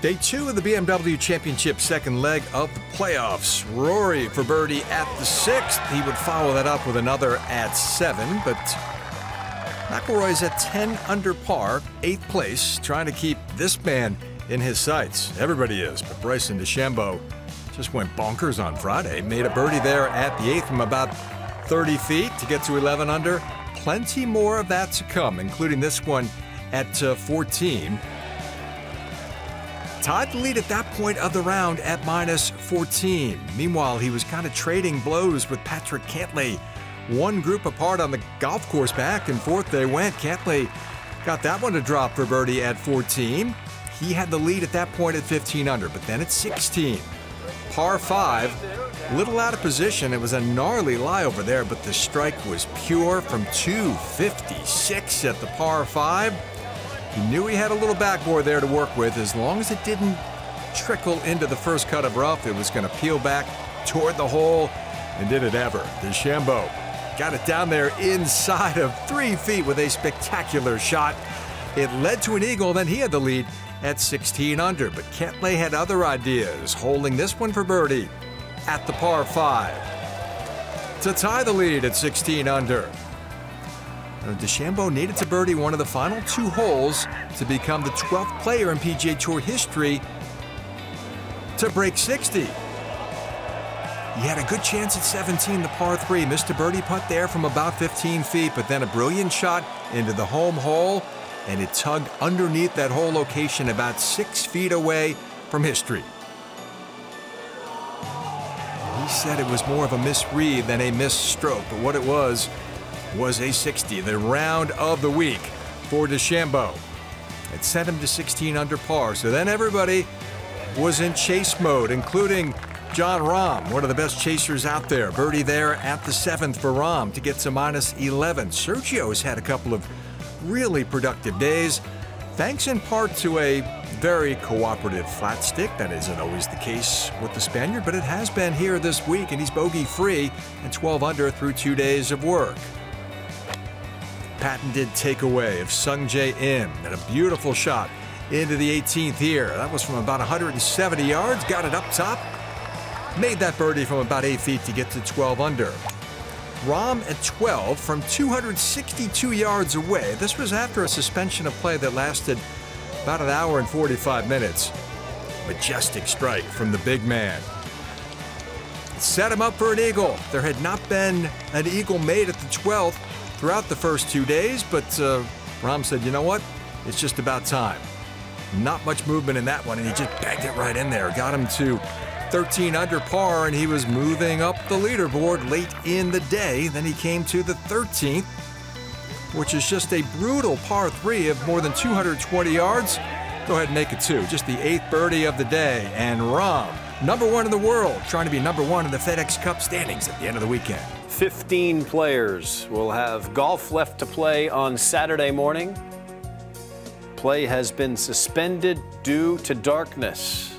Day 2 of the BMW Championship second leg of the playoffs. Rory for birdie at the 6th. He would follow that up with another at 7, but McIlroy's at 10 under par, 8th place, trying to keep this man in his sights. Everybody is, but Bryson DeChambeau just went bonkers on Friday. Made a birdie there at the 8th from about 30 feet to get to 11 under. Plenty more of that to come, including this one at 14. Tied the lead at that point of the round at minus 14. Meanwhile, he was kind of trading blows with Patrick Cantlay. One group apart on the golf course, back and forth they went. Cantlay got that one to drop for birdie at 14. He had the lead at that point at 15 under, but then at 16. Par 5, little out of position. It was a gnarly lie over there, but the strike was pure from 256 at the par 5. He knew he had a little backboard there to work with. As long as it didn't trickle into the first cut of rough, it was going to peel back toward the hole, and did it ever. DeChambeau got it down there inside of 3 feet with a spectacular shot. It led to an eagle, then he had the lead at 16 under, but Cantlay had other ideas, holding this one for birdie at the par 5 to tie the lead at 16 under. DeChambeau needed to birdie one of the final 2 holes to become the 12th player in PGA Tour history to break 60. He had a good chance at 17, the par 3. Missed a birdie putt there from about 15 feet, but then a brilliant shot into the home hole, and it tugged underneath that hole location about 6 feet away from history. He said it was more of a misread than a misstroke, but what it was a 60, the round of the week for DeChambeau. It sent him to 16 under par, so then everybody was in chase mode, including Jon Rahm, one of the best chasers out there. Birdie there at the 7th for Rahm to get to minus 11. Sergio has had a couple of really productive days, thanks in part to a very cooperative flat stick. That isn't always the case with the Spaniard, but it has been here this week, and he's bogey-free and 12 under through 2 days of work. Patented takeaway of Sungjae Im, and a beautiful shot into the 18th here. That was from about 170 yards, got it up top, made that birdie from about 8 feet to get to 12 under. Rahm at 12 from 262 yards away. This was after a suspension of play that lasted about an hour and 45 minutes. Majestic strike from the big man. Set him up for an eagle. There had not been an eagle made at the 12th throughout the first 2 days, but Rahm said, you know what? It's just about time. Not much movement in that one, and he just bagged it right in there. Got him to 13 under par, and he was moving up the leaderboard late in the day. Then he came to the 13th, which is just a brutal par 3 of more than 220 yards. Go ahead and make it 2. Just the 8th birdie of the day, and Rahm, number 1 in the world, trying to be number 1 in the FedExCup standings at the end of the weekend. 15 players will have golf left to play on Saturday morning. Play has been suspended due to darkness.